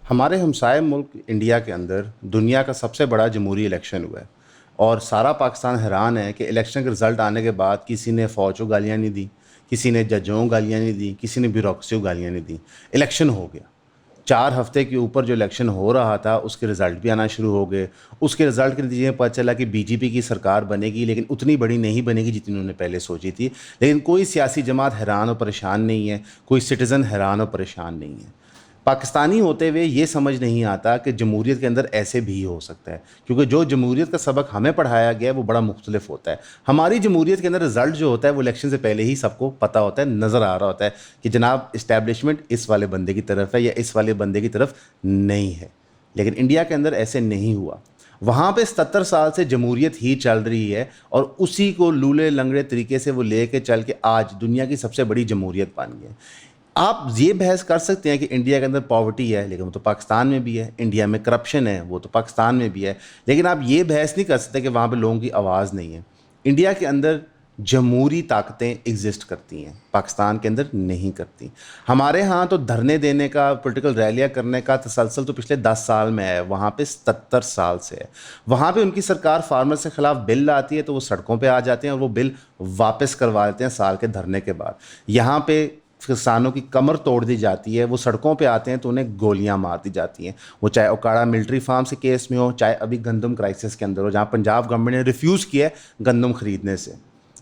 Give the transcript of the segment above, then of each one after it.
ہمارے ہمسائے ملک انڈیا کے اندر دنیا کا سب سے بڑا جمہوری الیکشن ہوا ہے، اور سارا پاکستان حیران ہے کہ الیکشن کے رزلٹ آنے کے بعد کسی نے فوج کو گالیاں نہیں دی، کسی نے ججوں کو گالیاں نہیں دی، کسی نے بیوروکریسی کو گالیاں نہیں دی۔ الیکشن ہو گیا، 4 ہفتے کے اوپر جو الیکشن ہو رہا تھا اس کے رزلٹ بھی آنا شروع ہو گئے۔ اس کے رزلٹ کے نتیجے میں پتہ چلا کہ بی جے پی کی سرکار بنے گی، لیکن اتنی بڑی نہیں بنے گی جتنی انہوں نے پہلے سوچی تھی۔ لیکن کوئی سیاسی جماعت حیران اور پریشان نہیں ہے، کوئی سٹیزن حیران اور پریشان نہیں ہے۔ پاکستانی ہوتے ہوئے یہ سمجھ نہیں آتا کہ جمہوریت کے اندر ایسے بھی ہو سکتا ہے، کیونکہ جو جمہوریت کا سبق ہمیں پڑھایا گیا ہے وہ بڑا مختلف ہوتا ہے۔ ہماری جمہوریت کے اندر رزلٹ جو ہوتا ہے وہ الیکشن سے پہلے ہی سب کو پتہ ہوتا ہے، نظر آ رہا ہوتا ہے کہ جناب اسٹیبلشمنٹ اس والے بندے کی طرف ہے یا اس والے بندے کی طرف نہیں ہے۔ لیکن انڈیا کے اندر ایسے نہیں ہوا۔ وہاں پہ 77 سال سے جمہوریت ہی چل رہی ہے، اور اسی کو لولے لنگڑے طریقے سے وہ لے کے چل کے آج دنیا کی سب سے بڑی جمہوریت بن گئی ہے۔ آپ یہ بحث کر سکتے ہیں کہ انڈیا کے اندر پاورٹی ہے، لیکن وہ تو پاکستان میں بھی ہے۔ انڈیا میں کرپشن ہے، وہ تو پاکستان میں بھی ہے۔ لیکن آپ یہ بحث نہیں کر سکتے کہ وہاں پہ لوگوں کی آواز نہیں ہے۔ انڈیا کے اندر جمہوری طاقتیں ایگزسٹ کرتی ہیں، پاکستان کے اندر نہیں کرتی۔ ہمارے ہاں تو دھرنے دینے کا، پولیٹیکل ریلیاں کرنے کا تسلسل تو پچھلے 10 سال میں ہے، وہاں پہ 77 سال سے ہے۔ وہاں پہ ان کی سرکار فارمر کے خلاف بل لاتی ہے تو وہ سڑکوں پہ آ جاتے ہیں اور وہ بل واپس کروا دیتے ہیں سال کے دھرنے کے بعد۔ یہاں پہ کسانوں کی کمر توڑ دی جاتی ہے، وہ سڑکوں پہ آتے ہیں تو انہیں گولیاں مار دی جاتی ہیں، وہ چاہے اوکاڑا ملٹری فارم سے کیس میں ہو، چاہے ابھی گندم کرائسس کے اندر ہو جہاں پنجاب گورنمنٹ نے ریفیوز کیا ہے گندم خریدنے سے۔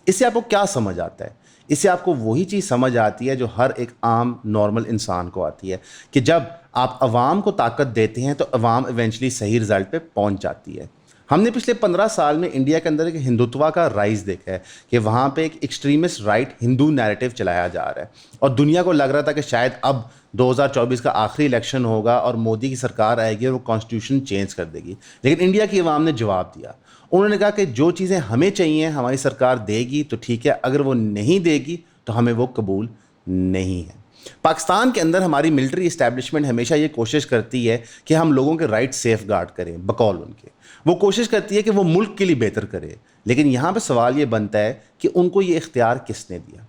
اس سے آپ کو کیا سمجھ آتا ہے؟ اس سے آپ کو وہی چیز سمجھ آتی ہے جو ہر ایک عام نارمل انسان کو آتی ہے، کہ جب آپ عوام کو طاقت دیتے ہیں تو عوام ایونچولی صحیح رزلٹ پہ پہنچ جاتی ہے۔ ہم نے پچھلے 15 سال میں انڈیا کے اندر ایک ہندوتوا کا رائز دیکھا ہے کہ وہاں پہ ایک ایکسٹریمسٹ رائٹ ہندو نیریٹو چلایا جا رہا ہے، اور دنیا کو لگ رہا تھا کہ شاید اب 2024 کا آخری الیکشن ہوگا اور مودی کی سرکار آئے گی اور وہ کانسٹیٹیوشن چینج کر دے گی۔ لیکن انڈیا کی عوام نے جواب دیا، انہوں نے کہا کہ جو چیزیں ہمیں چاہیے ہماری سرکار دے گی تو ٹھیک ہے، اگر وہ نہیں دے گی تو ہمیں وہ قبول نہیں ہے۔ پاکستان کے اندر ہماری ملٹری اسٹیبلشمنٹ ہمیشہ یہ کوشش کرتی ہے کہ ہم لوگوں کے رائٹ سیف گارڈ کریں، بقول ان کے وہ کوشش کرتی ہے کہ وہ ملک کے لیے بہتر کرے۔ لیکن یہاں پہ سوال یہ بنتا ہے کہ ان کو یہ اختیار کس نے دیا؟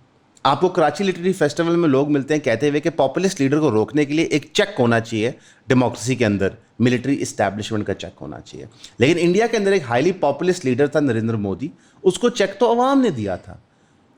آپ کو کراچی لٹریری فیسٹیول میں لوگ ملتے ہیں کہتے ہوئے کہ پاپولسٹ لیڈر کو روکنے کے لیے ایک چیک ہونا چاہیے، ڈیموکریسی کے اندر ملٹری اسٹیبلشمنٹ کا چیک ہونا چاہیے۔ لیکن انڈیا کے اندر ایک ہائیلی پاپولسٹ لیڈر تھا نریندر مودی، اس کو چیک تو عوام نے دیا تھا۔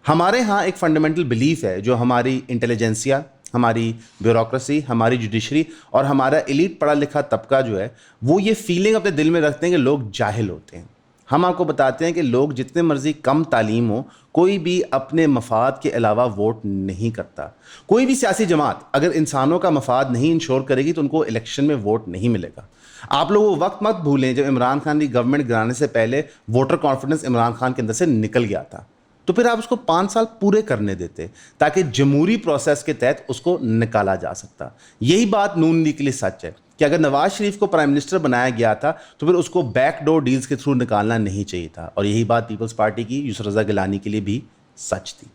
ہمارے ہاں ایک فنڈامنٹل بلیف ہے جو ہماری انٹیلیجنسیا، ہماری بیوروکریسی، ہماری جوڈیشری اور ہمارا ایلیٹ پڑھا لکھا طبقہ جو ہے وہ یہ فیلنگ اپنے دل میں رکھتے ہیں کہ لوگ جاہل ہوتے ہیں۔ ہم آپ کو بتاتے ہیں کہ لوگ جتنے مرضی کم تعلیم ہو، کوئی بھی اپنے مفاد کے علاوہ ووٹ نہیں کرتا۔ کوئی بھی سیاسی جماعت اگر انسانوں کا مفاد نہیں انشور کرے گی تو ان کو الیکشن میں ووٹ نہیں ملے گا۔ آپ لوگ وہ وقت مت بھولیں جب عمران خان کی گورنمنٹ گرانے سے پہلے ووٹر کانفیڈنس عمران خان کے اندر سے نکل گیا تھا، تو پھر آپ اس کو 5 سال پورے کرنے دیتے تاکہ جمہوری پروسیس کے تحت اس کو نکالا جا سکتا۔ یہی بات نون لیگ کے لیے سچ ہے کہ اگر نواز شریف کو پرائم منسٹر بنایا گیا تھا تو پھر اس کو بیک ڈور ڈیلز کے تھرو نکالنا نہیں چاہیے تھا، اور یہی بات پیپلز پارٹی کی یوسف رضا گیلانی کے لیے بھی سچ تھی۔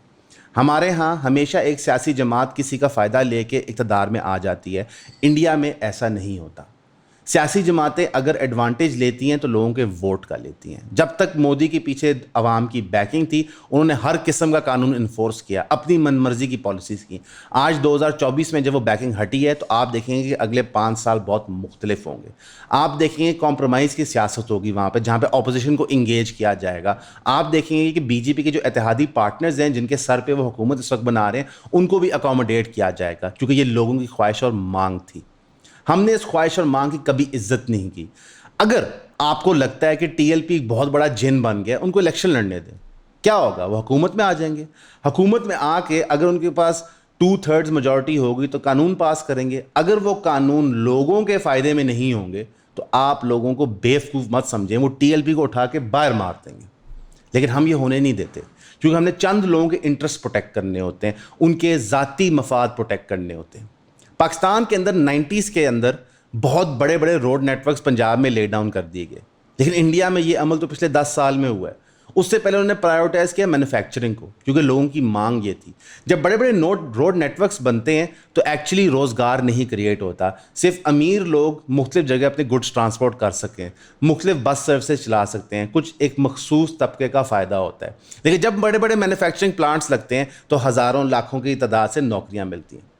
ہمارے ہاں ہمیشہ ایک سیاسی جماعت کسی کا فائدہ لے کے اقتدار میں آ جاتی ہے، انڈیا میں ایسا نہیں ہوتا۔ سیاسی جماعتیں اگر ایڈوانٹیج لیتی ہیں تو لوگوں کے ووٹ کا لیتی ہیں۔ جب تک مودی کے پیچھے عوام کی بیکنگ تھی انہوں نے ہر قسم کا قانون انفورس کیا، اپنی من مرضی کی پالیسیز کی۔ آج 2024 میں جب وہ بیکنگ ہٹی ہے تو آپ دیکھیں گے کہ اگلے 5 سال بہت مختلف ہوں گے۔ آپ دیکھیں گے کمپرومائز کی سیاست ہوگی وہاں پہ، جہاں پہ اپوزیشن کو انگیج کیا جائے گا۔ آپ دیکھیں گے کہ بی جے پی کے جو اتحادی پارٹنرز ہیں جن کے سر پہ وہ حکومت اس وقت بنا رہے ہیں ان کو بھی اکوموڈیٹ کیا جائے گا، کیونکہ یہ لوگوں کی خواہش اور مانگ تھی۔ ہم نے اس خواہش اور مانگ کی کبھی عزت نہیں کی۔ اگر آپ کو لگتا ہے کہ ٹی ایل پی بہت بڑا جن بن گیا، ان کو الیکشن لڑنے دیں، کیا ہوگا؟ وہ حکومت میں آ جائیں گے۔ حکومت میں آ کے اگر ان کے پاس 2/3 میجورٹی ہوگی تو قانون پاس کریں گے۔ اگر وہ قانون لوگوں کے فائدے میں نہیں ہوں گے تو آپ لوگوں کو بیوقوف مت سمجھیں، وہ ٹی ایل پی کو اٹھا کے باہر مار دیں گے۔ لیکن ہم یہ ہونے نہیں دیتے، کیونکہ ہم نے چند لوگوں کے انٹرسٹ پروٹیکٹ کرنے ہوتے ہیں، ان کے ذاتی مفاد پروٹیکٹ کرنے ہوتے ہیں۔ پاکستان کے اندر 90s کے اندر بہت بڑے بڑے روڈ نیٹ ورکس پنجاب میں لے ڈاؤن کر دیے گئے، لیکن انڈیا میں یہ عمل تو پچھلے 10 سال میں ہوا ہے۔ اس سے پہلے انہوں نے پرائیورٹائز کیا مینوفیکچرنگ کو، کیونکہ لوگوں کی مانگ یہ تھی۔ جب بڑے بڑے روڈ نیٹ ورکس بنتے ہیں تو ایکچولی روزگار نہیں کریٹ ہوتا، صرف امیر لوگ مختلف جگہ اپنے گڈس ٹرانسپورٹ کر سکیں، مختلف بس سروسز چلا سکتے ہیں، کچھ ایک مخصوص طبقے کا فائدہ ہوتا ہے۔ لیکن جب بڑے بڑے مینوفیکچرنگ پلانٹس لگتے ہیں تو ہزاروں لاکھوں کی تعداد سے نوکریاں ملتی ہیں۔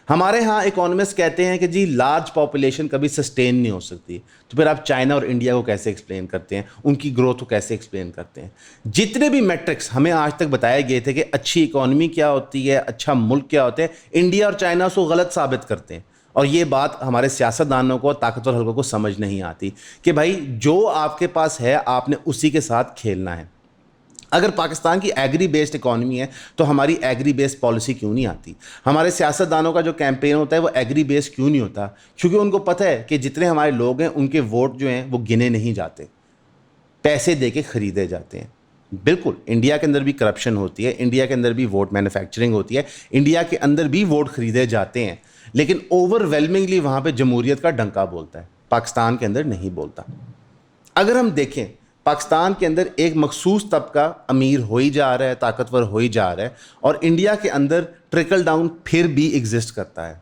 ہمارے ہاں اکانومسٹ کہتے ہیں کہ جی لارج پاپولیشن کبھی سسٹین نہیں ہو سکتی، تو پھر آپ چائنا اور انڈیا کو کیسے ایکسپلین کرتے ہیں، ان کی گروتھ کو کیسے ایکسپلین کرتے ہیں؟ جتنے بھی میٹرکس ہمیں آج تک بتائے گئے تھے کہ اچھی اکانومی کیا ہوتی ہے، اچھا ملک کیا ہوتا ہے، انڈیا اور چائنا اس کو غلط ثابت کرتے ہیں. اور یہ بات ہمارے سیاستدانوں کو، طاقتور حلقوں کو سمجھ نہیں آتی کہ بھائی جو آپ کے پاس ہے آپ نے اسی کے ساتھ کھیلنا ہے. اگر پاکستان کی ایگری بیسڈ اکانومی ہے تو ہماری ایگری بیسڈ پالیسی کیوں نہیں آتی؟ ہمارے سیاستدانوں کا جو کیمپین ہوتا ہے وہ ایگری بیسڈ کیوں نہیں ہوتا؟ کیونکہ ان کو پتہ ہے کہ جتنے ہمارے لوگ ہیں ان کے ووٹ جو ہیں وہ گنے نہیں جاتے، پیسے دے کے خریدے جاتے ہیں. بالکل انڈیا کے اندر بھی کرپشن ہوتی ہے، انڈیا کے اندر بھی ووٹ مینوفیکچرنگ ہوتی ہے، انڈیا کے اندر بھی ووٹ خریدے جاتے ہیں، لیکن اوور ویلمنگلی وہاں پہ جمہوریت کا ڈنکا بولتا ہے، پاکستان کے اندر نہیں بولتا. اگر ہم دیکھیں پاکستان کے اندر ایک مخصوص طبقہ امیر ہوئی جا رہا ہے، طاقتور ہوئی جا رہا ہے، اور انڈیا کے اندر ٹرکل ڈاؤن پھر بھی ایگزسٹ کرتا ہے.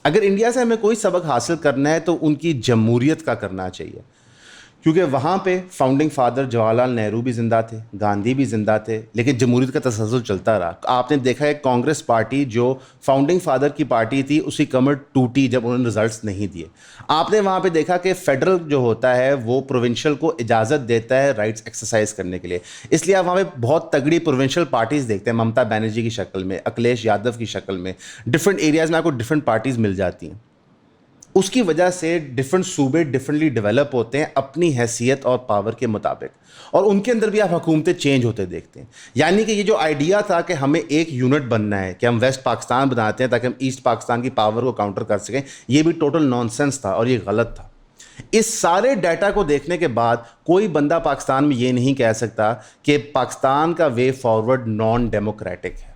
اگر انڈیا سے ہمیں کوئی سبق حاصل کرنا ہے تو ان کی جمہوریت کا کرنا چاہیے، کیونکہ وہاں پہ فاؤنڈنگ فادر جواہر لال نہرو بھی زندہ تھے، گاندھی بھی زندہ تھے، لیکن جمہوریت کا تسلسل چلتا رہا. آپ نے دیکھا ہے کانگریس پارٹی جو فاؤنڈنگ فادر کی پارٹی تھی اس کی کمر ٹوٹی جب انہوں نے رزلٹس نہیں دیے. آپ نے وہاں پہ دیکھا کہ فیڈرل جو ہوتا ہے وہ پروونشل کو اجازت دیتا ہے رائٹس ایکسرسائز کرنے کے لیے، اس لیے آپ وہاں پہ بہت تگڑی پروونشل پارٹیز دیکھتے ہیں، ممتا بینرجی کی شکل میں، اکھلیش یادو کی شکل میں، ڈفرینٹ ایریاز میں آپ کو ڈفرینٹ پارٹیز مل جاتی ہیں. اس کی وجہ سے ڈفرینٹ صوبے ڈفرینٹلی ڈیولپ ہوتے ہیں اپنی حیثیت اور پاور کے مطابق، اور ان کے اندر بھی آپ حکومتیں چینج ہوتے دیکھتے ہیں. یعنی کہ یہ جو آئیڈیا تھا کہ ہمیں ایک یونٹ بننا ہے، کہ ہم ویسٹ پاکستان بناتے ہیں تاکہ ہم ایسٹ پاکستان کی پاور کو کاؤنٹر کر سکیں، یہ بھی ٹوٹل نان سینس تھا اور یہ غلط تھا. اس سارے ڈیٹا کو دیکھنے کے بعد کوئی بندہ پاکستان میں یہ نہیں کہہ سکتا کہ پاکستان کا وے فارورڈ نان ڈیموکریٹک ہے.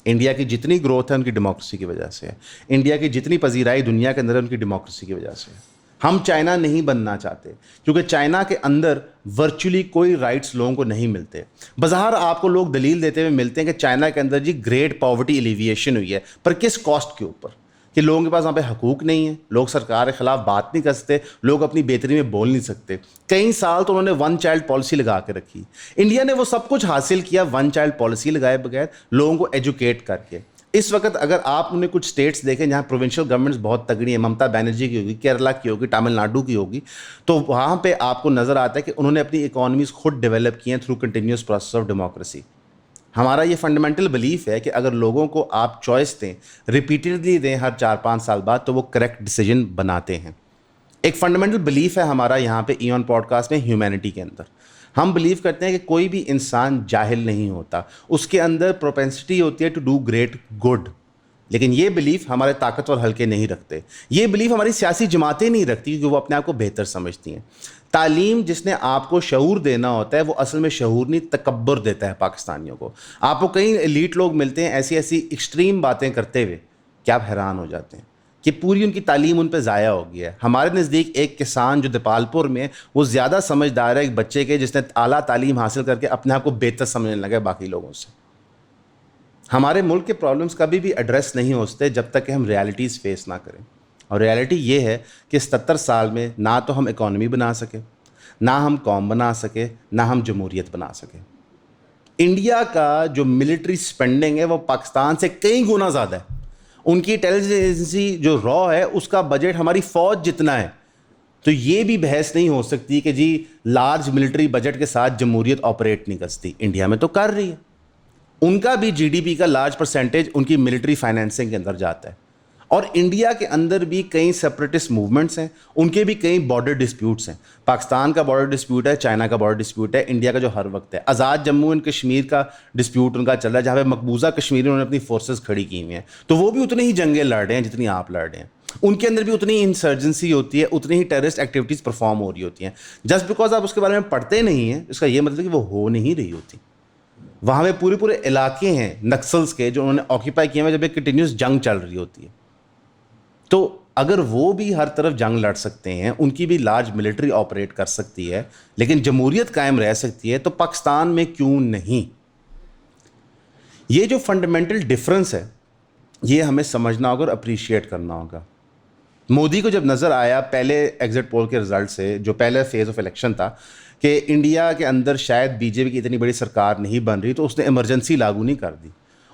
انڈیا کی جتنی گروتھ ہے ان کی ڈیموکریسی کی وجہ سے ہے، انڈیا کی جتنی پذیرائی دنیا کے اندر ہے ان کی ڈیموکریسی کی وجہ سے ہے. ہم چائنا نہیں بننا چاہتے کیونکہ چائنا کے اندر ورچولی کوئی رائٹس لوگوں کو نہیں ملتے. بظاہر آپ کو لوگ دلیل دیتے ہوئے ملتے ہیں کہ چائنا کے اندر جی گریٹ پاورٹی ایلیویشن ہوئی ہے، پر کس کاسٹ کے اوپر؟ کہ لوگوں کے پاس وہاں پہ حقوق نہیں ہیں، لوگ سرکار کے خلاف بات نہیں کر سکتے، لوگ اپنی بہتری میں بول نہیں سکتے. کئی سال تو انہوں نے ون چائلڈ پالیسی لگا کے رکھی. انڈیا نے وہ سب کچھ حاصل کیا ون چائلڈ پالیسی لگائے بغیر، لوگوں کو ایجوکیٹ کر کے. اس وقت اگر آپ انہیں کچھ اسٹیٹس دیکھیں جہاں پروونشل گورنمنٹس بہت تگڑی ہیں، ممتا بینرجی کی ہوگی، کیرلا کی ہوگی، تامل ناڈو کی ہوگی، تو وہاں پہ آپ کو نظر آتا ہے کہ انہوں نے اپنی اکانومیز خود ڈیولپ کی ہیں through continuous process of democracy. ہمارا یہ فنڈامنٹل بلیف ہے کہ اگر لوگوں کو آپ چوائس دیں، ریپیٹڈلی دیں ہر 4-5 سال بعد، تو وہ کریکٹ ڈیسیجن بناتے ہیں. ایک فنڈامنٹل بلیف ہے ہمارا یہاں پہ ایون پوڈ کاسٹ میں ہیومینٹی کے اندر. ہم بلیو کرتے ہیں کہ کوئی بھی انسان جاہل نہیں ہوتا، اس کے اندر پروپینسٹی ہوتی ہے ٹو ڈو گریٹ گڈ. لیکن یہ بلیف ہمارے طاقتور حلقے نہیں رکھتے، یہ بلیف ہماری سیاسی جماعتیں نہیں رکھتی کیونکہ وہ اپنے آپ کو بہتر سمجھتی ہیں. تعلیم جس نے آپ کو شعور دینا ہوتا ہے وہ اصل میں شعور نہیں تکبر دیتا ہے پاکستانیوں کو. آپ کو کئی ایلیٹ لوگ ملتے ہیں ایسی ایسی ایکسٹریم باتیں کرتے ہوئے کہ آپ حیران ہو جاتے ہیں کہ پوری ان کی تعلیم ان پہ ضائع ہو گئی ہے. ہمارے نزدیک ایک کسان جو دیپال پور میں، وہ زیادہ سمجھدار ہے ایک بچے کے جس نے اعلیٰ تعلیم حاصل کر کے اپنے آپ کو بہتر سمجھنے لگا باقی لوگوں سے. ہمارے ملک کے پرابلمس کبھی بھی ایڈریس نہیں ہو سکتے جب تک کہ ہم ریالٹیز فیس نہ کریں. اور ریالٹی یہ ہے کہ 77 سال میں نہ تو ہم اکانومی بنا سکے، نہ ہم قوم بنا سکے، نہ ہم جمہوریت بنا سکے. انڈیا کا جو ملٹری سپینڈنگ ہے وہ پاکستان سے کئی گنا زیادہ ہے. ان کی انٹیلیجنس ایجنسی جو را ہے اس کا بجٹ ہماری فوج جتنا ہے. تو یہ بھی بحث نہیں ہو سکتی کہ جی لارج ملٹری بجٹ کے ساتھ جمہوریت آپریٹ نہیں کر سکتی. انڈیا میں تو کر رہی ہے. ان کا بھی جی ڈی پی کا لارج پرسنٹیج ان کی ملٹری فائنینسنگ کے اندر جاتا ہے. اور انڈیا کے اندر بھی کئی سپریٹسٹ موومنٹس ہیں، ان کے بھی کئی بارڈر ڈسپیوٹس ہیں. پاکستان کا بارڈر ڈسپیوٹ ہے، چائنا کا بارڈر ڈسپیوٹ ہے، انڈیا کا جو ہر وقت ہے. آزاد جموں اینڈ کشمیر کا ڈسپیوٹ ان کا چل رہا ہے جہاں پہ مقبوضہ کشمیر میں انہوں نے اپنی فورسز کھڑی کی ہوئی ہیں. تو وہ بھی اتنی ہی جنگیں لڑ رہے ہیں جتنی آپ لڑ رہے ہیں. ان کے اندر بھی اتنی ہی انسرجنسی ہوتی ہے، اتنی ہی ٹیررسٹ ایکٹیویٹیز پرفارم ہو رہی ہوتی ہیں. جسٹ بیکاز آپ اس کے بارے میں پڑھتے نہیں ہیں اس کا یہ مطلب کہ وہ ہو نہیں رہی ہوتی. وہاں پہ پورے علاقے ہیں نکسلز کے جو انہوں نے آکیپائی کیے ہیں جب ایک کنٹینیوس جنگ چل رہی ہوتی ہے. تو اگر وہ بھی ہر طرف جنگ لڑ سکتے ہیں، ان کی بھی لارج ملٹری آپریٹ کر سکتی ہے، لیکن جمہوریت قائم رہ سکتی ہے، تو پاکستان میں کیوں نہیں؟ یہ جو فنڈامنٹل ڈفرنس ہے یہ ہمیں سمجھنا ہوگا اور اپریشیٹ کرنا ہوگا. مودی کو جب نظر آیا پہلے ایگزٹ پول کے رزلٹ سے، جو پہلے فیز آف الیکشن تھا، کہ انڈیا کے اندر شاید بی جے پی کی اتنی بڑی سرکار نہیں بن رہی، تو اس نے ایمرجنسی لاگو نہیں کر دی.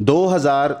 2000